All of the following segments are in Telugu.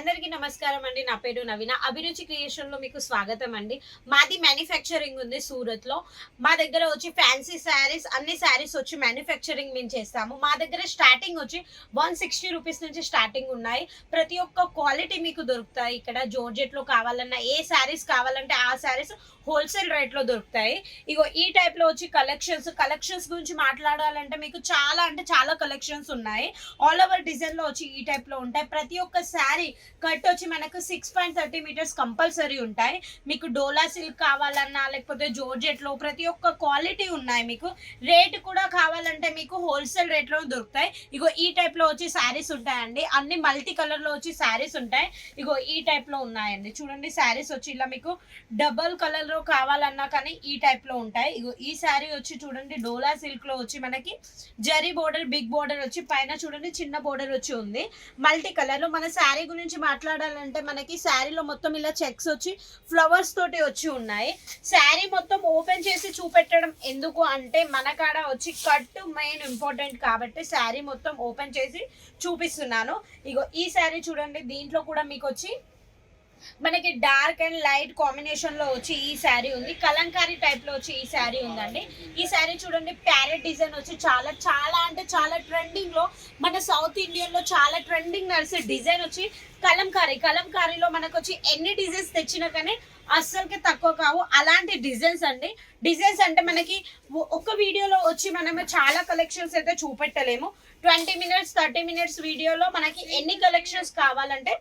అందరికీ నమస్కారం అండి. నా పేరు నవీన. అభిరుచి క్రియేషన్‌లో మీకు స్వాగతం అండి. మాది మ్యానుఫ్యాక్చరింగ్ ఉంది సూరత్‌లో. మా దగ్గర వచ్చి ఫ్యాన్సీ శారీస్, అన్ని శారీస్ వచ్చి మ్యానుఫ్యాక్చరింగ్ మేము చేస్తాము. మా దగ్గర స్టార్టింగ్ వచ్చి 160 రూపీస్ నుంచి స్టార్టింగ్ ఉన్నాయి. ప్రతి ఒక్క క్వాలిటీ మీకు దొరుకుతాయి ఇక్కడ. జార్జెట్‌లో కావాలన్నా, ఏ శారీస్ కావాలంటే ఆ శారీస్ హోల్సేల్ రేట్‌లో దొరుకుతాయి. ఇగో ఈ టైప్‌లో వచ్చి కలెక్షన్స్ గురించి మాట్లాడాలంటే మీకు చాలా అంటే చాలా కలెక్షన్స్ ఉన్నాయి. ఆల్ ఓవర్ డిజైన్‌లో వచ్చి ఈ టైప్‌లో ఉంటాయి. ప్రతి ఒక్క శారీ కట్ వచ్చి మనకు 6.30 మీటర్స్ కంపల్సరీ ఉంటాయి. మీకు డోలా సిల్క్ కావాలన్నా లేకపోతే జార్జెట్లో ప్రతి ఒక్క క్వాలిటీ ఉన్నాయి. మీకు రేట్ కూడా కావాలంటే మీకు హోల్సేల్ రేట్లో దొరుకుతాయి. ఇగో ఈ టైప్లో వచ్చి శారీస్ ఉంటాయండి. అన్ని మల్టీ కలర్లో వచ్చి శారీస్ ఉంటాయి. ఇగో ఈ టైప్లో ఉన్నాయండి. చూడండి శారీస్ వచ్చి ఇలా మీకు డబల్ కలర్లో కావాలన్నా కానీ ఈ టైప్లో ఉంటాయి. ఇగో ఈ శారీ వచ్చి చూడండి డోలా సిల్క్లో వచ్చి మనకి జరీ బోర్డర్, బిగ్ బోర్డర్ వచ్చి పైన చూడండి చిన్న బోర్డర్ వచ్చి ఉంది. మల్టీ కలర్లో మన శారీ గురించి మాట్లాడాలంటే మనకి శారీలో మొత్తం ఇలా చెక్స్ వచ్చి ఫ్లవర్స్ తోటి వచ్చి ఉన్నాయి. శారీ మొత్తం ఓపెన్ చేసి చూపెట్టడం ఎందుకు అంటే మన కాడ వచ్చి కట్ మెయిన్ ఇంపార్టెంట్ కాబట్టి శారీ మొత్తం ఓపెన్ చేసి చూపిస్తున్నాను. ఇగో ఈ శారీ చూడండి, దీంట్లో కూడా మీకు వచ్చి మనకి డార్క్ అండ్ లైట్ కాంబినేషన్ లో వచ్చి ఈ శారీ ఉంది. కలంకారీ టైప్ లో వచ్చి ఈ శారీ ఉందండి. ఈ శారీ చూడండి ప్యారెట్ డిజైన్ వచ్చి చాలా చాలా అంటే చాలా ట్రెండింగ్ లో మన సౌత్ ఇండియన్ లో చాలా ట్రెండింగ్ నడిచే డిజైన్ వచ్చి కలంకారీలో మనకు వచ్చి ఎన్ని డిజైన్స్ తెచ్చినా కానీ అస్సలకి తక్కువ కావు అలాంటి డిజైన్స్ అండి. డిజైన్స్ అంటే మనకి ఒక వీడియోలో వచ్చి మనము చాలా కలెక్షన్స్ అయితే చూపెట్టలేము. 20 మినిట్స్ 30 మినిట్స్ వీడియోలో మనకి ఎన్ని కలెక్షన్స్ కావాలంటే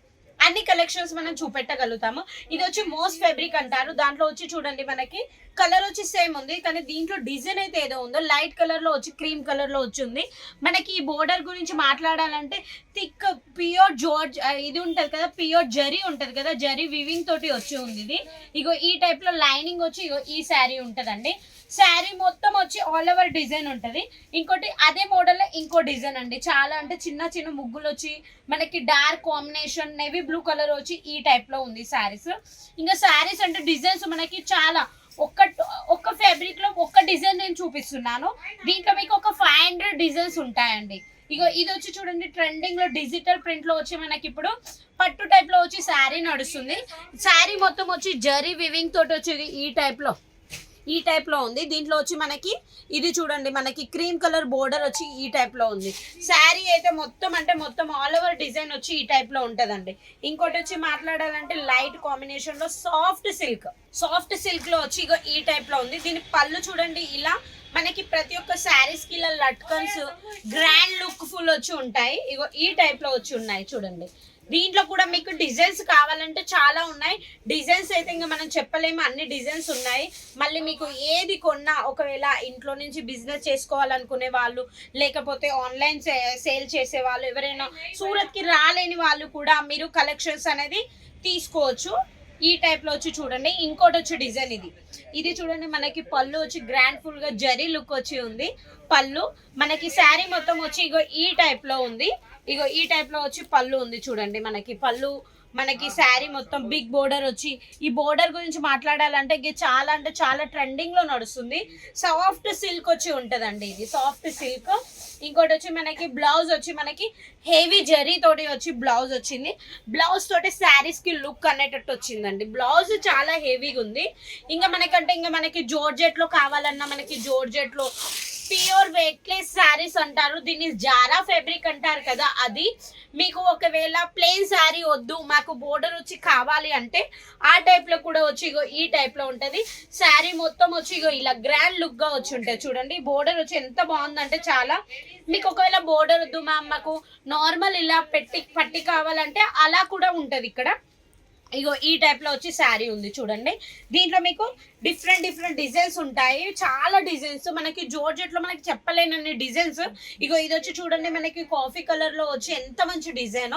అన్ని కలెక్షన్స్ మనం చూపెట్టగలుగుతాము. ఇది వచ్చి మోస్ట్ ఫ్యాబ్రిక్ అంటారు. దాంట్లో వచ్చి చూడండి మనకి కలర్ వచ్చి సేమ్ ఉంది కానీ దీంట్లో డిజైన్ అయితే ఏదో ఉందో లైట్ కలర్ లో వచ్చి క్రీమ్ కలర్ లో వచ్చింది. మనకి ఈ బోర్డర్ గురించి మాట్లాడాలంటే థిక్ ప్యూర్ జార్జ్ ఇది ఉంటది కదా, ప్యూర్ జరీ ఉంటది కదా, జరీ వివింగ్ తోటి వచ్చి ఉంది ఇది. ఇగో ఈ టైప్ లో లైనింగ్ వచ్చి ఇగో ఈ శారీ ఉంటదండి. శారీ మొత్తం వచ్చి ఆల్ ఓవర్ డిజైన్ ఉంటది. ఇంకోటి అదే మోడల్ లో ఇంకో డిజైన్ అండి. చాలా అంటే చిన్న చిన్న ముగ్గులు వచ్చి మనకి dark combination navy blue colour వచ్చి ఈ టైప్ లో ఉంది శారీస్. ఇంకా శారీస్ అంటే డిజైన్స్ మనకి చాలా ఒక్క ఫ్యాబ్రిక్ లో ఒక్క డిజైన్ నేను చూపిస్తున్నాను. దీంట్లో మీకు ఒక 500 డిజైన్స్ ఉంటాయండి. ఇగో ఇది వచ్చి చూడండి ట్రెండింగ్ లో డిజిటల్ ప్రింట్ లో వచ్చి మనకి ఇప్పుడు పట్టు టైప్ లో వచ్చి శారీ నడుస్తుంది. శారీ మొత్తం వచ్చి జరీ వివింగ్ తోటి వచ్చి ఈ టైప్ లో ఉంది. దీంట్లో వచ్చి మనకి ఇది చూడండి మనకి క్రీమ్ కలర్ బోర్డర్ వచ్చి ఈ టైప్ లో ఉంది. శారీ అయితే మొత్తం ఆల్ ఓవర్ డిజైన్ వచ్చి ఈ టైప్ లో ఉంటదండి. ఇంకోటి వచ్చి మాట్లాడాలంటే లైట్ కాంబినేషన్ లో సాఫ్ట్ సిల్క్ లో వచ్చి ఇగో ఈ టైప్ లో ఉంది. దీని పళ్ళు చూడండి ఇలా మనకి ప్రతి ఒక్క శారీస్ కి ఇలా లట్కన్స్ గ్రాండ్ లుక్ ఫుల్ వచ్చి ఉంటాయి. ఇగో ఈ టైప్ లో వచ్చి ఉన్నాయి చూడండి. దీంట్లో కూడా మీకు డిజైన్స్ కావాలంటే చాలా ఉన్నాయి. డిజైన్స్ అయితే ఇంకా మనం చెప్పలేము, అన్ని డిజైన్స్ ఉన్నాయి. మళ్ళీ మీకు ఏది కొన్నా ఒకవేళ ఇంట్లో నుంచి బిజినెస్ చేసుకోవాలనుకునే వాళ్ళు లేకపోతే ఆన్లైన్ సేల్ చేసే వాళ్ళు ఎవరైనా సూరత్కి రాలేని వాళ్ళు కూడా మీరు కలెక్షన్స్ అనేది తీసుకోవచ్చు. ఈ టైప్ లో వచ్చి చూడండి. ఇంకోటి వచ్చి డిజైన్ ఇది చూడండి మనకి పళ్ళు వచ్చి గ్రాండ్ ఫుల్ గా జరీ లుక్ వచ్చి ఉంది. పళ్ళు మనకి శారీ మొత్తం వచ్చి ఇగో ఈ టైప్ లో ఉంది. ఇగో ఈ టైప్ లో వచ్చి పళ్ళు ఉంది చూడండి. మనకి శారీ మొత్తం బిగ్ బోర్డర్ వచ్చి ఈ బోర్డర్ గురించి మాట్లాడాలంటే ఇది చాలా అంటే చాలా ట్రెండింగ్ లో నడుస్తుంది. సాఫ్ట్ సిల్క్ వచ్చి ఉంటదండి. ఇది సాఫ్ట్ సిల్క్. ఇంకోటి వచ్చి మనకి బ్లౌజ్ వచ్చి మనకి హెవీ జరీ తోటి వచ్చి బ్లౌజ్ వచ్చింది. బ్లౌజ్ తోటి శారీస్ కి లుక్ అనేటట్టు వచ్చిందండి. బ్లౌజ్ చాలా హెవీగా ఉంది. ఇంకా మనకి జార్జెట్ లో కావాలన్నా మనకి జార్జెట్ లో ప్యూర్ వెయిట్లెస్ శారీస్ అంటారు. దీన్ని జారా ఫ్యాబ్రిక్ అంటారు కదా, అది మీకు ఒకవేళ ప్లెయిన్ శారీ వద్దు మాకు బోర్డర్ వచ్చి కావాలి అంటే ఆ టైప్ లో కూడా వచ్చి ఇగో ఈ టైప్ లో ఉంటది. శారీ మొత్తం వచ్చి ఇగో ఇలా గ్రాండ్ లుక్ గా వచ్చి ఉంటుంది చూడండి. బోర్డర్ వచ్చి ఎంత బాగుందంటే చాలా. మీకు ఒకవేళ బోర్డర్ వద్దు మాకు నార్మల్ ఇలా పట్టి కావాలంటే అలా కూడా ఉంటది ఇక్కడ. ఇగో ఈ టైప్ లో వచ్చి శారీ ఉంది చూడండి. దీంట్లో మీకు డిఫరెంట్ డిజైన్స్ ఉంటాయి. చాలా డిజైన్స్ మనకి జార్జెట్ లో మనకి చెప్పలేనన్ని డిజైన్స్. ఇగో ఇది వచ్చి చూడండి మనకి కాఫీ కలర్ లో వచ్చి ఎంత మంచి డిజైన్,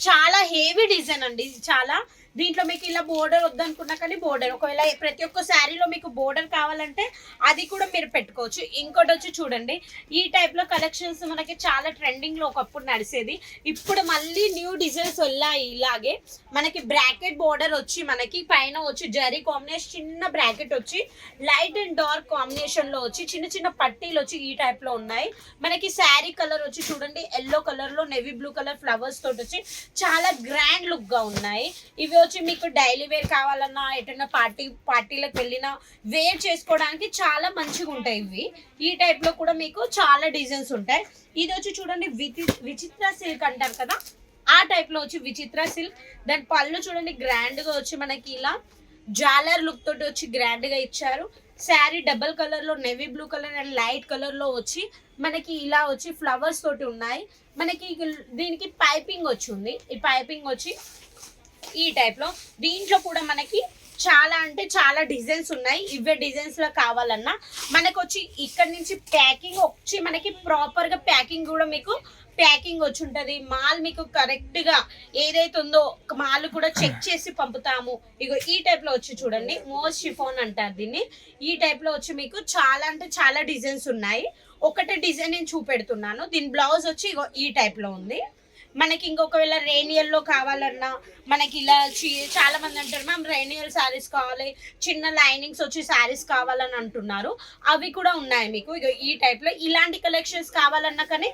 చాలా హెవీ డిజైన్ అండి. ఇది చాలా దీంట్లో మీకు ఇలా బోర్డర్ వద్దనుకున్నా కానీ బోర్డర్, ఒకవేళ ప్రతి ఒక్క శారీలో మీకు బోర్డర్ కావాలంటే అది కూడా మీరు పెట్టుకోవచ్చు. ఇంకోటి వచ్చి చూడండి, ఈ టైప్ లో కలెక్షన్స్ మనకి చాలా ట్రెండింగ్ లో ఒకప్పుడు నడిచేది, ఇప్పుడు మళ్ళీ న్యూ డిజైన్స్ వెళ్ళాయి. ఇలాగే మనకి బ్రాకెట్ బోర్డర్ వచ్చి మనకి పైన వచ్చి జరీ కాంబినేషన్, చిన్న బ్రాకెట్ వచ్చి లైట్ అండ్ డార్క్ కాంబినేషన్ లో వచ్చి చిన్న చిన్న పట్టీలు వచ్చి ఈ టైప్ లో ఉన్నాయి. మనకి శారీ కలర్ వచ్చి చూడండి ఎల్లో కలర్ లో నేవీ బ్లూ కలర్ ఫ్లవర్స్ తోటి వచ్చి చాలా గ్రాండ్ లుక్ గా ఉన్నాయి. ఇవి వచ్చి మీకు డైలీ వేర్ కావాలన్నా, ఎటన్నా పార్టీలకు వెళ్ళినా వేర్ చేసుకోవడానికి చాలా మంచిగా ఉంటాయి. ఇవి ఈ టైప్ లో కూడా మీకు చాలా డిజైన్స్ ఉంటాయి. ఇది వచ్చి చూడండి విచిత్ర సిల్క్ అంటారు కదా, ఆ టైప్ లో వచ్చి విచిత్ర సిల్క్. దాని పళ్ళు చూడండి గ్రాండ్ గా వచ్చి మనకి ఇలా జాలర్ లుక్ తోటి వచ్చి గ్రాండ్ గా ఇచ్చారు. శారీ డబల్ కలర్ లో navy blue colour and light colour లో వచ్చి మనకి ఇలా వచ్చి ఫ్లవర్స్ తోటి ఉన్నాయి. మనకి దీనికి పైపింగ్ వచ్చింది, ఈ పైపింగ్ వచ్చి ఈ టైప్ లో. దీంట్లో కూడా మనకి చాలా అంటే చాలా డిజైన్స్ ఉన్నాయి. ఇవే డిజైన్స్ లో కావాలన్నా మనకు వచ్చి ఇక్కడ నుంచి ప్యాకింగ్ వచ్చి మనకి ప్రాపర్ గా ప్యాకింగ్ కూడా మీకు ప్యాకింగ్ వచ్చి ఉంటుంది. మాల్ మీకు కరెక్ట్ గా ఏదైతే ఉందో మాల్ కూడా చెక్ చేసి పంపుతాము. ఇగో ఈ టైప్ లో వచ్చి చూడండి, మోస్ట్ షిఫాన్ అంటారు దీన్ని. ఈ టైప్ లో వచ్చి మీకు చాలా అంటే చాలా డిజైన్స్ ఉన్నాయి. ఒకటే డిజైన్ నేను చూపెడుతున్నాను. దీని బ్లౌజ్ వచ్చి ఇగో ఈ టైప్ లో ఉంది. మనకి ఇంకొకవేళ రేనియల్ లో కావాలన్నా మనకి ఇలా చాలా మంది అంటారు మ్యామ్ రేనియల్ శారీస్ కావాలి, చిన్న లైనింగ్స్ వచ్చి శారీస్ కావాలని అంటున్నారు. అవి కూడా ఉన్నాయి మీకు. ఇగో ఈ టైప్ లో ఇలాంటి కలెక్షన్స్ కావాలన్నా కానీ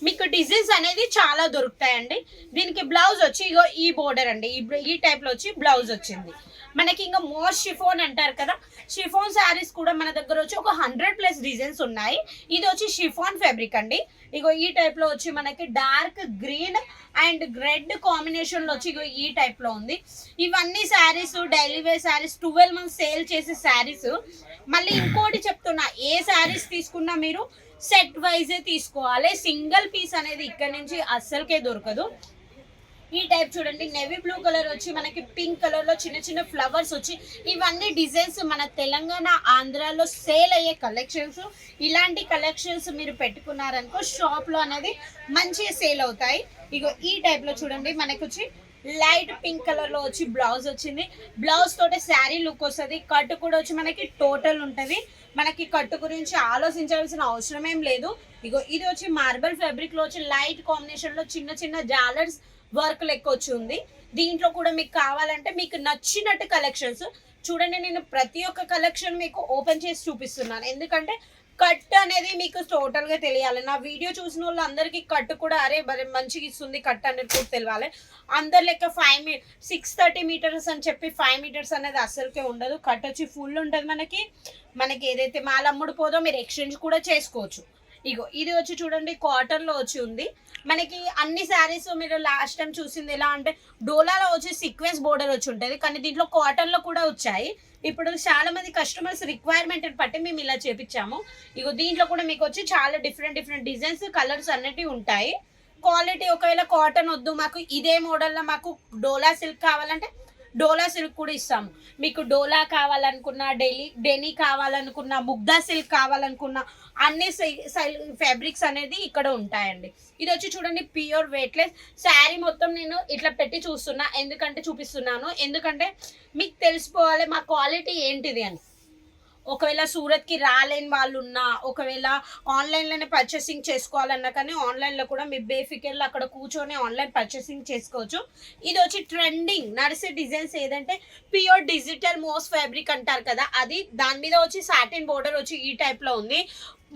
మీకు డిజైన్స్ అనేది చాలా దొరుకుతాయండి. దీనికి బ్లౌజ్ వచ్చి ఇగో ఈ బోర్డర్ అండి, ఈ టైప్ లో వచ్చి బ్లౌజ్ వచ్చింది. మనకి ఇంకా మోస్ట్ షిఫోన్ అంటారు కదా, షిఫోన్ శారీస్ కూడా మన దగ్గర వచ్చి ఒక 100+ డిజైన్స్ ఉన్నాయి. ఇది వచ్చి షిఫాన్ ఫ్యాబ్రిక్ అండి. ఇగో ఈ టైప్ లో వచ్చి మనకి dark green and red combination లో వచ్చి ఇగో ఈ టైప్ లో ఉంది. ఇవన్నీ saris daily wear saris, 12 months sale చేసే శారీస్. మళ్ళీ ఇంకోటి చెప్తున్నా, ఏ శారీస్ తీసుకున్నా మీరు సెట్ వైజే తీసుకోవాలి. సింగిల్ పీస్ అనేది ఇక్కడ నుంచి అస్సలకే దొరకదు. ఈ టైప్ చూడండి, నేవీ బ్లూ కలర్ వచ్చి మనకి పింక్ కలర్ లో చిన్న చిన్న ఫ్లవర్స్ వచ్చి, ఇవన్నీ డిజైన్స్ మన తెలంగాణ ఆంధ్రాలో సేల్ అయ్యే కలెక్షన్స్. ఇలాంటి కలెక్షన్స్ మీరు పెట్టుకున్నారనుకో షాప్ లో అనేది మంచిగా సేల్ అవుతాయి. ఇగో ఈ టైప్ లో చూడండి, మనకు వచ్చి లైట్ పింక్ కలర్ లో వచ్చి బ్లౌజ్ వచ్చింది. బ్లౌజ్ తోటి శారీ లుక్ వస్తుంది. కట్ కూడా వచ్చి మనకి టోటల్ ఉంటది. మనకి కట్టు గురించి ఆలోచించాల్సిన అవసరం ఏం లేదు. ఇగో ఇది వచ్చి మార్బల్ ఫ్యాబ్రిక్ లో వచ్చి లైట్ కాంబినేషన్ లో చిన్న చిన్న జాలర్స్ వర్క్ లెక్క వచ్చి ఉంది. దీంట్లో కూడా మీకు కావాలంటే మీకు నచ్చినట్టు కలెక్షన్స్ చూడండి. నేను ప్రతి ఒక్క కలెక్షన్ మీకు ఓపెన్ చేసి చూపిస్తున్నాను, ఎందుకంటే కట్ అనేది మీకు టోటల్ గా తెలియాలి. నా వీడియో చూసిన వాళ్ళు అందరికి కట్ కూడా అరే మరి మంచిగా ఇస్తుంది కట్ అనేది కూడా తెలియాలి. అందరి లెక్క 630 meters అని చెప్పి 5 meters అనేది అస్సలకే ఉండదు. కట్ వచ్చి ఫుల్ ఉంటుంది. మనకి ఏదైతే మాల్ అమ్ముడు పోదో మీరు ఎక్స్చేంజ్ కూడా చేసుకోవచ్చు. ఇగో ఇది వచ్చి చూడండి కాటన్ లో వచ్చి ఉంది. మనకి అన్ని శారీస్ మీరు లాస్ట్ టైం చూసింది ఎలా అంటే డోలాలో వచ్చి సీక్వెన్స్ బోర్డర్ వచ్చి ఉంటుంది, కానీ దీంట్లో కాటన్ లో కూడా వచ్చాయి. ఇప్పుడు చాలా మంది కస్టమర్స్ రిక్వైర్మెంట్ బట్టి మేము ఇలా చేపించాము. ఇగో దీంట్లో కూడా మీకు వచ్చి చాలా డిఫరెంట్ డిజైన్స్ కలర్స్ అన్నిటి ఉంటాయి. క్వాలిటీ ఒకవేళ కాటన్ వద్దు మాకు ఇదే మోడల్లో మాకు డోలా సిల్క్ కావాలంటే డోలా సిల్క్ కూడా ఇస్తాము. మీకు డోలా కావాలనుకున్నా, డెనీ కావాలనుకున్నా, ముగ్దా సిల్క్ కావాలనుకున్నా అన్ని ఫ్యాబ్రిక్స్ అనేది ఇక్కడ ఉంటాయండి. ఇది వచ్చి చూడండి ప్యూర్ వెయిట్లెస్ శారీ. మొత్తం నేను ఇట్లా పెట్టి చూపిస్తున్నాను ఎందుకంటే మీకు తెలిసిపోవాలి మా క్వాలిటీ ఏంటిది అని. ఒకవేళ సూరత్కి రాలేని వాళ్ళు ఉన్నా, ఒకవేళ ఆన్లైన్లోనే పర్చేసింగ్ చేసుకోవాలన్నా కానీ ఆన్లైన్లో కూడా మీ బేఫికర్లో అక్కడ కూర్చొని ఆన్లైన్ పర్చేసింగ్ చేసుకోవచ్చు. ఇది వచ్చి ట్రెండింగ్ నడిసే డిజైన్స్ ఏదంటే ప్యూర్ డిజిటల్ మోస్ ఫ్యాబ్రిక్ అంటారు కదా, అది దాని మీద వచ్చి సాటిన్ బోర్డర్ వచ్చి ఈ టైప్లో ఉంది.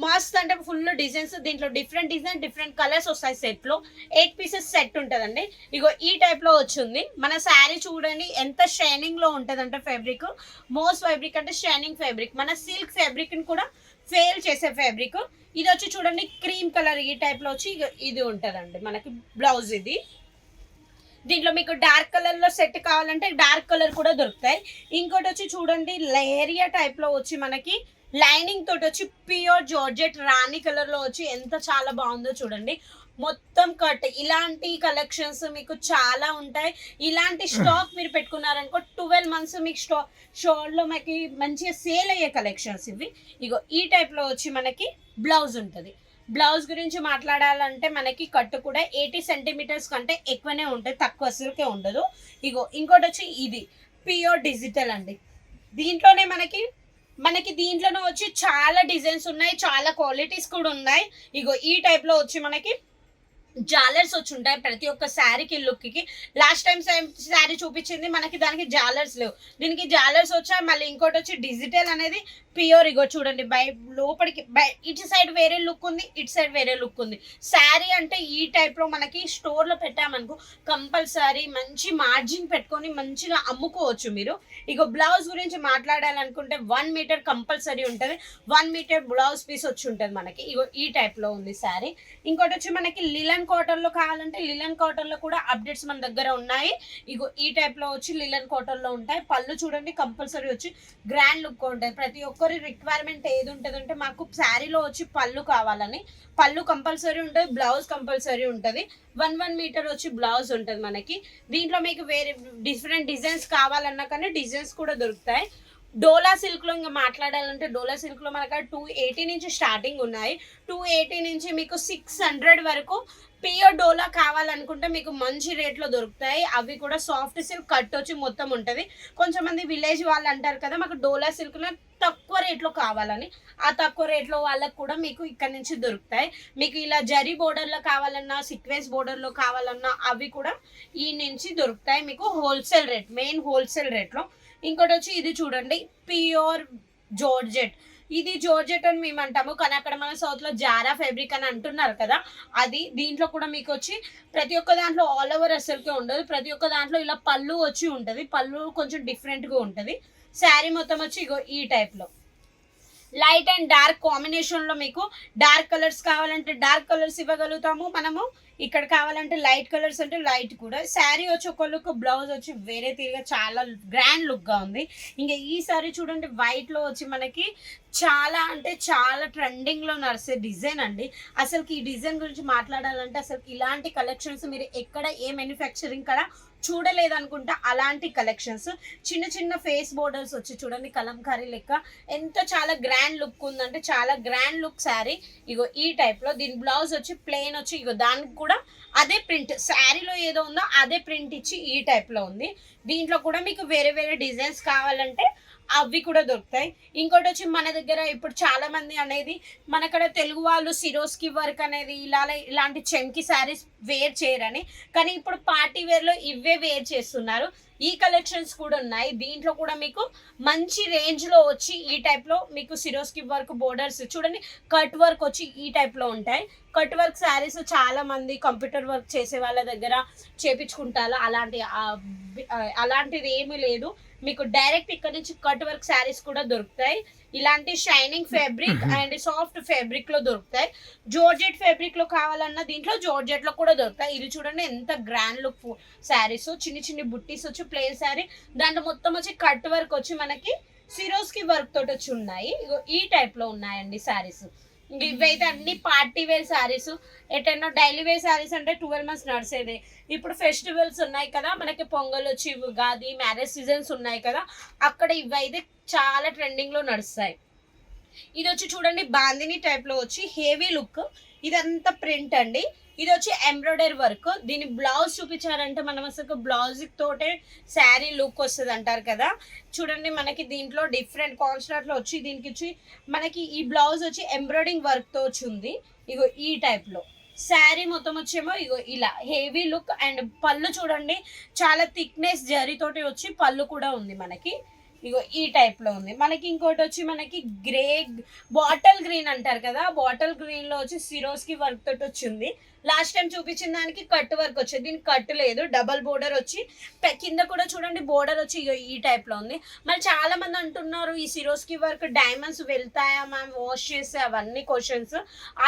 మస్త్ అంటే ఫుల్ డిజైన్స్. దీంట్లో డిఫరెంట్ డిజైన్ డిఫరెంట్ కలర్స్ వస్తాయి. సెట్లో 8 pieces సెట్ ఉంటుందండి. ఇగో ఈ టైప్లో వచ్చింది. మన శారీ చూడండి ఎంత షైనింగ్లో ఉంటుందంటే ఫ్యాబ్రిక్. మోస్ట్ ఫ్యాబ్రిక్ అంటే షైనింగ్ ఫ్యాబ్రిక్. మన సిల్క్ ఫ్యాబ్రిక్ని కూడా ఫెయిల్ చేసే ఫ్యాబ్రిక్. ఇది వచ్చి చూడండి క్రీమ్ కలర్ ఈ టైప్లో వచ్చి ఇది ఉంటుందండి మనకి బ్లౌజ్. ఇది దీంట్లో మీకు డార్క్ కలర్లో సెట్ కావాలంటే డార్క్ కలర్ కూడా దొరుకుతాయి. ఇంకోటి వచ్చి చూడండి లేరియా టైప్లో వచ్చి మనకి లైనింగ్ తోటి వచ్చి ప్యూర్ జార్జెట్ రాణి కలర్ లో వచ్చి ఎంత చాలా బాగుందో చూడండి. మొత్తం కట్ ఇలాంటి కలెక్షన్స్ మీకు చాలా ఉంటాయి. ఇలాంటి స్టాక్ మీరు పెట్టుకున్నారనుకో 12 months మీకు షోల్లో మనకి మంచిగా సేల్ అయ్యే కలెక్షన్స్ ఇవి. ఇగో ఈ టైప్ లో వచ్చి మనకి బ్లౌజ్ ఉంటుంది. బ్లౌజ్ గురించి మాట్లాడాలంటే మనకి కట్టు కూడా 80 సెంటీమీటర్స్ కంటే ఎక్కువనే ఉంటుంది, తక్కువ అసలుకే ఉండదు. ఇగో ఇంకోటి వచ్చి ఇది ప్యూర్ డిజిటల్ అండి. దీంట్లోనే మనకి మనకి దీంట్లోనే వచ్చి చాలా డిజైన్స్ ఉన్నాయి, చాలా క్వాలిటీస్ కూడా ఉన్నాయి. ఇగో ఈ టైప్లో వచ్చి మనకి జాలర్స్ వచ్చి ఉంటాయి ప్రతి ఒక్క శారీకి లుక్కి. లాస్ట్ టైం శారీ చూపించింది మనకి దానికి జాలర్స్ లేవు, దీనికి జాలర్స్ వచ్చాయి. మళ్ళీ ఇంకోటి వచ్చి డిజిటల్ అనేది ప్యూర్. ఇగో చూడండి లోపలికి ఇటు సైడ్ వేరే లుక్ ఉంది, ఇటు సైడ్ వేరే లుక్ ఉంది. శారీ అంటే ఈ టైప్లో మనకి స్టోర్లో పెట్టామనుకో కంపల్సరీ మంచి మార్జిన్ పెట్టుకొని మంచిగా అమ్ముకోవచ్చు మీరు. ఇగో బ్లౌజ్ గురించి మాట్లాడాలనుకుంటే 1 మీటర్ కంపల్సరీ ఉంటుంది, 1 మీటర్ బ్లౌజ్ పీస్ వచ్చి ఉంటుంది మనకి. ఇగో ఈ టైప్లో ఉంది శారీ. ఇంకోటి వచ్చి మనకి లిలన్ కాటన్ లో కావాలంటే లిలన్ కాటన్ లో కూడా అప్డేట్స్ మన దగ్గర ఉన్నాయి. ఇగో ఈ టైప్ లో వచ్చి లిలన్ కాటన్ లో ఉంటాయి. పళ్ళు చూడండి కంపల్సరీ వచ్చి గ్రాండ్ లుక్ ఉంటుంది. ప్రతి ఒక్కరి రిక్వైర్మెంట్ ఏది ఉంటుంది అంటే మాకు శారీలో వచ్చి పళ్ళు కావాలని, పళ్ళు కంపల్సరీ ఉంటుంది, బ్లౌజ్ కంపల్సరీ ఉంటుంది. 1 మీటర్ వచ్చి బ్లౌజ్ ఉంటుంది మనకి. దీంట్లో మీకు వేరే డిఫరెంట్ డిజైన్స్ కావాలన్నా కానీ డిజైన్స్ కూడా దొరుకుతాయి. డోలా సిల్క్లో ఇంకా మాట్లాడాలంటే డోలా సిల్క్లో మనకు 280 నుంచి స్టార్టింగ్ ఉన్నాయి. 280 నుంచి మీకు 600 వరకు ప్యూర్ డోలా కావాలనుకుంటే మీకు మంచి రేట్లో దొరుకుతాయి. అవి కూడా సాఫ్ట్ సిల్క్ కట్ వచ్చి మొత్తం ఉంటుంది. కొంచెంమంది విలేజ్ వాళ్ళు అంటారు కదా మాకు డోలా సిల్క్లో తక్కువ రేట్లో కావాలని, ఆ తక్కువ రేట్లో వాళ్ళకు కూడా మీకు ఇక్కడ నుంచి దొరుకుతాయి. మీకు ఇలా జరీ బోర్డర్లో కావాలన్నా సీక్వెన్స్ బోర్డర్లో కావాలన్నా అవి కూడా ఈ నుంచి దొరుకుతాయి మీకు హోల్సేల్ రేట్, మెయిన్ హోల్సేల్ రేట్లో. ఇంకోటి వచ్చి ఇది చూడండి ప్యూర్ జార్జెట్. ఇది జార్జెట్ అని మేము అంటాము కానీ అక్కడ మన సౌత్లో జారా ఫ్యాబ్రిక్ అని అంటున్నారు కదా, అది. దీంట్లో కూడా మీకు వచ్చి ప్రతి ఒక్క దాంట్లో ఆల్ ఓవర్ అసలుకే ఉండదు, ప్రతి ఒక్క దాంట్లో ఇలా పళ్ళు వచ్చి ఉంటుంది. పళ్ళు కొంచెం డిఫరెంట్గా ఉంటుంది. శారీ మొత్తం వచ్చి ఇగో ఈ టైప్లో లైట్ అండ్ డార్క్ కాంబినేషన్లో మీకు డార్క్ కలర్స్ కావాలంటే డార్క్ కలర్స్ ఇవ్వగలుగుతాము మనము, ఇక్కడ కావాలంటే లైట్ కలర్స్ అంటే లైట్ కూడా. శారీ వచ్చి ఒక లుక్, బ్లౌజ్ వచ్చి వేరే తీరుగా చాలా గ్రాండ్ లుక్గా ఉంది. ఇంకా ఈ శారీ చూడండి వైట్లో వచ్చి మనకి చాలా అంటే చాలా ట్రెండింగ్లో నడిచే డిజైన్ అండి. అసలుకి ఈ డిజైన్ గురించి మాట్లాడాలంటే అసలు ఇలాంటి కలెక్షన్స్ మీరు ఎక్కడ ఏ మ్యానుఫ్యాక్చరింగ్ కూడా చూడలేదనుకుంటా. అలాంటి కలెక్షన్స్ చిన్న చిన్న ఫేస్ బోర్డర్స్ వచ్చి చూడండి కలంకారీ లెక్క ఎంత చాలా గ్రాండ్ లుక్ ఉందంటే చాలా గ్రాండ్ లుక్ శారీ. ఇగో ఈ టైప్లో దీని బ్లౌజ్ వచ్చి ప్లెయిన్ వచ్చి ఇగో దానికి కూడా అదే ప్రింట్, శారీలో ఏదో ఉందో అదే ప్రింట్ ఇచ్చి ఈ టైప్లో ఉంది. దీంట్లో కూడా మీకు వేరే వేరే డిజైన్స్ కావాలంటే అవి కూడా దొరుకుతాయి. ఇంకోటి వచ్చి మన దగ్గర ఇప్పుడు చాలా మంది అనేది మనక్కడ తెలుగు వాళ్ళు సిరోస్కి వర్క్ అనేది ఇలాంటి చెంకి శారీస్ వేర్ చేయరని, కానీ ఇప్పుడు పార్టీ వేర్లో ఇవే వేర్ చేస్తున్నారు. ఈ కలెక్షన్స్ కూడా ఉన్నాయి. దీంట్లో కూడా మీకు మంచి రేంజ్లో వచ్చి ఈ టైప్లో మీకు సిరోస్కి వర్క్ బోర్డర్స్ చూడండి కట్ వర్క్ వచ్చి ఈ టైప్లో ఉంటాయి. కట్ వర్క్ శారీస్ చాలా మంది కంప్యూటర్ వర్క్ చేసే వాళ్ళ దగ్గర చేపించుకుంటారు. అలాంటిది ఏమీ లేదు, మీకు డైరెక్ట్ ఇక్కడ నుంచి కట్ వర్క్ శారీస్ కూడా దొరుకుతాయి. ఇలాంటి shining fabric and soft fabric లో దొరుకుతాయి. జార్జెట్ ఫ్యాబ్రిక్ లో కావాలన్నా దీంట్లో జార్జెట్ లో కూడా దొరుకుతాయి. ఇది చూడండి ఎంత గ్రాండ్ లుక్ శారీస్, చిన్ని చిన్ని బుట్టీస్ వచ్చి ప్లెయిన్ శారీ, దాంట్లో మొత్తం వచ్చి కట్ వర్క్ వచ్చి మనకి సిరోస్కి వర్క్ తోటి వచ్చి ఉన్నాయి. ఈ టైప్ లో ఉన్నాయండి శారీస్. ఇవైతే అన్ని పార్టీ వేర్ శారీస్. ఎటైనా డైలీ వేర్ శారీస్ అంటే 12 months నడిచేదే. ఇప్పుడు ఫెస్టివల్స్ ఉన్నాయి కదా మనకి, పొంగల్ వచ్చి ఉగాది మ్యారేజ్ సీజన్స్ ఉన్నాయి కదా, అక్కడ ఇవైతే చాలా ట్రెండింగ్లో నడుస్తాయి. ఇది వచ్చి చూడండి బాందిని టైప్లో వచ్చి హెవీ లుక్, ఇదంతా ప్రింట్ అండి. ఇది వచ్చి ఎంబ్రాయిడరీ వర్క్. దీని బ్లౌజ్ చూపించారంటే మనం అసలు బ్లౌజ్ తోటే శారీ లుక్ వస్తుంది అంటారు కదా. చూడండి మనకి దీంట్లో డిఫరెంట్ కాన్స్టార్ట్లో వచ్చి దీనికి వచ్చి మనకి ఈ బ్లౌజ్ వచ్చి ఎంబ్రాయిడరింగ్ వర్క్తో వచ్చి ఉంది. ఇగో ఈ టైప్లో శారీ మొత్తం వచ్చేమో ఇగో ఇలా హెవీ లుక్. అండ్ పళ్ళు చూడండి చాలా థిక్నెస్ జరీతోటి వచ్చి పళ్ళు కూడా ఉంది మనకి. ఇగో ఈ టైప్లో ఉంది మనకి. ఇంకోటి వచ్చి మనకి గ్రే బాటిల్ గ్రీన్ అంటారు కదా, బాటిల్ గ్రీన్లో వచ్చి సిరోస్కి వర్క్ తోటి వచ్చింది. లాస్ట్ టైం చూపించిన దానికి కట్ వర్క్ వచ్చింది, దీనికి కట్ లేదు, డబల్ బోర్డర్ వచ్చి కింద కూడా చూడండి బోర్డర్ వచ్చి ఈ టైప్లో ఉంది. మరి చాలా మంది అంటున్నారు ఈ సిరోస్కి వర్క్ డైమండ్స్ వెళ్తాయా మ్యామ్ వాష్ చేస్తే, అవన్నీ క్వశ్చన్స్.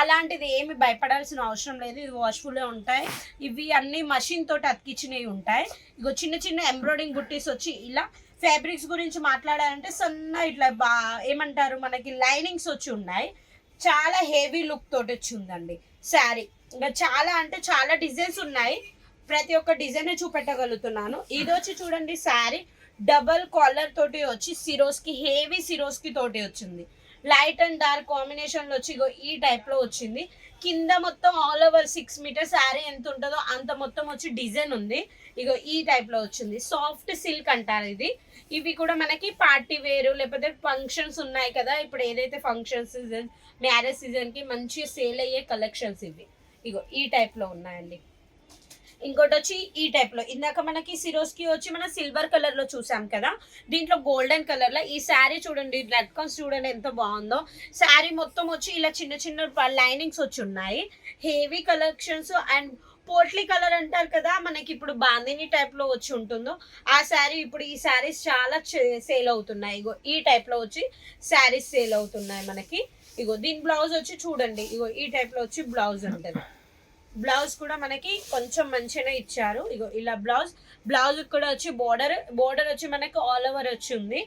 అలాంటిది ఏమి భయపడాల్సిన అవసరం లేదు, ఇది వాష్ఫుల్గా ఉంటాయి. ఇవి అన్ని మషిన్ తోటి అతికిచ్చినవి ఉంటాయి. ఇగో చిన్న చిన్న ఎంబ్రాయిడింగ్ బుట్టీస్ వచ్చి ఇలా. ఫ్యాబ్రిక్స్ గురించి మాట్లాడాలంటే సన్న ఇట్లా ఏమంటారు మనకి లైనింగ్స్ వచ్చి ఉన్నాయి. చాలా హెవీ లుక్ తోటి వచ్చి ఉందండి శారీ. ఇంకా చాలా అంటే చాలా డిజైన్స్ ఉన్నాయి, ప్రతి ఒక్క డిజైన్ చూపెట్టగలుగుతున్నాను. ఇది వచ్చి చూడండి శారీ డబల్ కాలర్ తోటి వచ్చి సిరోస్కి హెవీ సిరోస్కి తోటి వచ్చింది. లైట్ అండ్ డార్క్ కాంబినేషన్ లో వచ్చి ఇగో ఈ టైప్ లో వచ్చింది. కింద మొత్తం ఆల్ ఓవర్ 6 మీటర్ శారీ ఎంత ఉంటుందో అంత మొత్తం వచ్చి డిజైన్ ఉంది. ఇగో ఈ టైప్ లో వచ్చింది. సాఫ్ట్ సిల్క్ అంటారు ఇది. ఇవి కూడా మనకి పార్టీ వేరు లేకపోతే ఫంక్షన్స్ ఉన్నాయి కదా, ఇప్పుడు ఏదైతే ఫంక్షన్ సీజన్, మ్యారేజ్ సీజన్ కి మంచిగా సేల్ అయ్యే కలెక్షన్స్ ఇవి. ఇగో ఈ టైప్ లో ఉన్నాయండి. ఇంకోటి వచ్చి ఈ టైప్ లో ఇందాక మనకి సిరోస్కి వచ్చి మన సిల్వర్ కలర్ లో చూసాం కదా, దీంట్లో గోల్డెన్ కలర్ లో ఈ శారీ చూడండి, లట్కన్స్ చూడండి ఎంత బాగుందో. శారీ మొత్తం వచ్చి ఇలా చిన్న చిన్న లైనింగ్స్ వచ్చి ఉన్నాయి. Heavy collections and potli colour అంటారు కదా, మనకి ఇప్పుడు బాందిని టైప్ లో వచ్చి ఉంటుందో ఆ శారీ, ఇప్పుడు ఈ శారీస్ చాలా సేల్ అవుతున్నాయి. ఇగో ఈ టైప్ లో వచ్చి శారీస్ సేల్ అవుతున్నాయి మనకి. ఇగో దీని బ్లౌజ్ వచ్చి చూడండి, ఇగో ఈ టైప్ లో వచ్చి బ్లౌజ్ ఉంటుంది. బ్లౌజ్ కూడా మనకి కొంచెం మంచిగానే ఇచ్చారు. ఇగో ఇలా బ్లౌజ్ కూడా వచ్చి బోర్డర్ వచ్చి మనకి ఆల్ ఓవర్ వచ్చి ఉంది.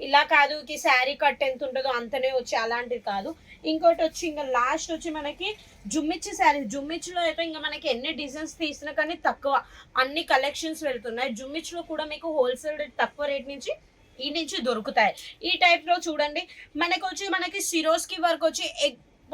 ఇలా కాదు కి శారీ కట్ ఎంత ఉంటుందో అంతనే వచ్చి అలాంటిది కాదు. ఇంకోటి వచ్చి ఇంకా లాస్ట్ వచ్చి మనకి జుమ్మిచ్చి శారీ. జుమ్మిచ్చిలో అయితే ఇంకా మనకి ఎన్ని డిజైన్స్ తీసినా కానీ తక్కువ, అన్ని కలెక్షన్స్ వెళ్తున్నాయి. జుమ్మిచ్చిలో కూడా మీకు హోల్సేల్ రేట్ తక్కువ రేట్ నుంచి ఈ నుంచి దొరుకుతాయి. ఈ టైప్ లో చూడండి మనకి సిరోస్కి వర్క్ వచ్చి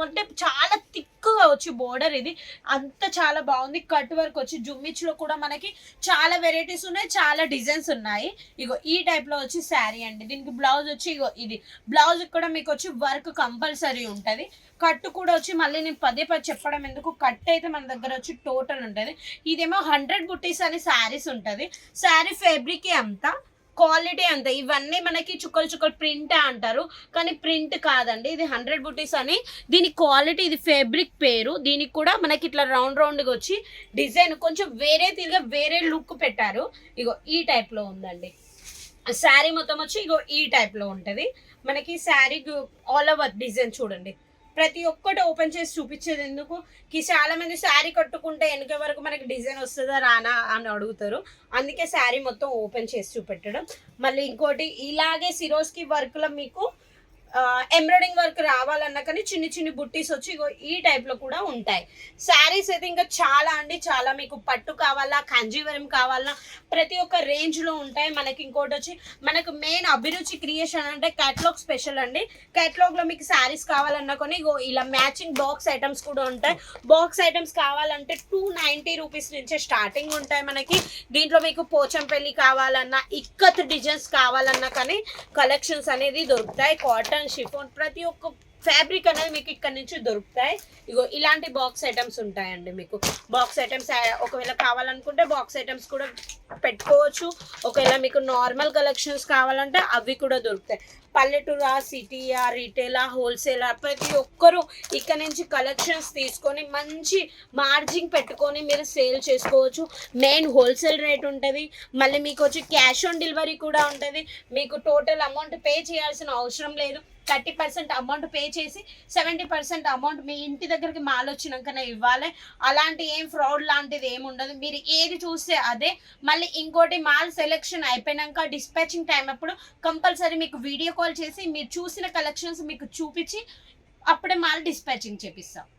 అంటే చాలా థిక్గా వచ్చి బోర్డర్, ఇది అంత చాలా బాగుంది. కట్ వర్క్ వచ్చి జుమ్మిచ్లో కూడా మనకి చాలా వెరైటీస్ ఉన్నాయి, చాలా డిజైన్స్ ఉన్నాయి. ఇగో ఈ టైప్ లో వచ్చి శారీ అండి. దీనికి బ్లౌజ్ వచ్చి ఇగో ఇది బ్లౌజ్ కూడా మీకు వచ్చి వర్క్ కంపల్సరీ ఉంటుంది. కట్టు కూడా వచ్చి మళ్ళీ నేను పదే చెప్పడం ఎందుకు, కట్ అయితే మన దగ్గర వచ్చి టోటల్ ఉంటుంది. ఇదేమో 100 బుట్టీస్ అని శారీస్ ఉంటుంది. శారీ ఫ్యాబ్రిక్ అంతా క్వాలిటీ అంత, ఇవన్నీ మనకి చుక్కలు ప్రింట్ అంటారు కానీ ప్రింట్ కాదండి, ఇది 100 బుటీస్ అని దీని క్వాలిటీ. ఇది ఫ్యాబ్రిక్ పేరు. దీనికి కూడా మనకి ఇట్లా రౌండ్గా వచ్చి డిజైన్ కొంచెం వేరే లుక్ పెట్టారు. ఇగో ఈ టైప్ లో ఉందండి. శారీ మొత్తం వచ్చి ఇగో ఈ టైప్ లో ఉంటది మనకి. శారీ ఆల్ ఓవర్ డిజైన్ చూడండి. ప్రతి ఒక్కటి ఓపెన్ చేసి చూపించేది ఎందుకు, చాలా మంది శారీ కట్టుకుంటే వెనక వరకు మనకి డిజైన్ వస్తుందా రానా అని అడుగుతారు. అందుకే శారీ మొత్తం ఓపెన్ చేసి చూపెట్టడం. మళ్ళీ ఇంకోటి ఇలాగే సిరోస్కి వర్క్ లో మీకు ఎంబ్రాయిడింగ్ వర్క్ రావాలన్నా కానీ చిన్ని బుట్టీస్ వచ్చి ఈ టైప్ లో కూడా ఉంటాయి. శారీస్ అయితే ఇంకా చాలా అండి, చాలా. మీకు పట్టు కావాలా, కంజీవరం కావాలా, ప్రతి ఒక్క రేంజ్ లో ఉంటాయి మనకి. ఇంకోటి వచ్చి మనకు మెయిన్ అభిరుచి క్రియేషన్ అంటే కేటలాగ్ స్పెషల్ అండి. కేటలాగ్ లో మీకు శారీస్ కావాలన్నా కానీ ఇలా మ్యాచింగ్ బాక్స్ ఐటమ్స్ కూడా ఉంటాయి. బాక్స్ ఐటమ్స్ కావాలంటే 290 రూపీస్ నుంచే స్టార్టింగ్ ఉంటాయి మనకి. దీంట్లో మీకు పోచంపల్లి కావాలన్నా, ఇక్కత్ డిజైన్స్ కావాలన్నా కానీ కలెక్షన్స్ అనేది దొరుకుతాయి. కాటన్, షిఫాన్, ప్రతి ఒక్క ఫ్యాబ్రిక్ అనేది మీకు ఇక్కడ నుంచి దొరుకుతాయి. ఇగో ఇలాంటి బాక్స్ ఐటమ్స్ ఉంటాయండి. మీకు బాక్స్ ఐటమ్స్ ఒకవేళ కావాలనుకుంటే బాక్స్ ఐటమ్స్ కూడా పెట్టుకోవచ్చు. ఒకవేళ మీకు నార్మల్ కలెక్షన్స్ కావాలంటే అవి కూడా దొరుకుతాయి. పల్లెటూరా, సిటీయా, రీటైలా, హోల్సేలా, ప్రతి ఒక్కరూ ఇక్కడ నుంచి కలెక్షన్స్ తీసుకొని మంచి మార్జిన్ పెట్టుకొని మీరు సేల్ చేసుకోవచ్చు. మెయిన్ హోల్సేల్ రేట్ ఉంటుంది. మళ్ళీ మీకు వచ్చి క్యాష్ ఆన్ డెలివరీ కూడా ఉంటుంది. మీకు టోటల్ అమౌంట్ పే చేయాల్సిన అవసరం లేదు. 30% అమౌంట్ పే చేసి 70% అమౌంట్ మీ ఇంటి దగ్గరికి మాల్ వచ్చినాకనే ఇవ్వాలి. అలాంటి ఏం ఫ్రాడ్ లాంటిది ఏమి ఉండదు. మీరు ఏది చూస్తే అదే. మళ్ళీ ఇంకోటి, మాల్ సెలెక్షన్ అయిపోయినాక డిస్పాచింగ్ టైం అప్పుడు కంపల్సరీ మీకు వీడియో కాల్ చేసి మీరు చూసిన కలెక్షన్స్ మీకు చూపించి అప్పుడే మాల్ డిస్పాచింగ్ చేపిస్తాం.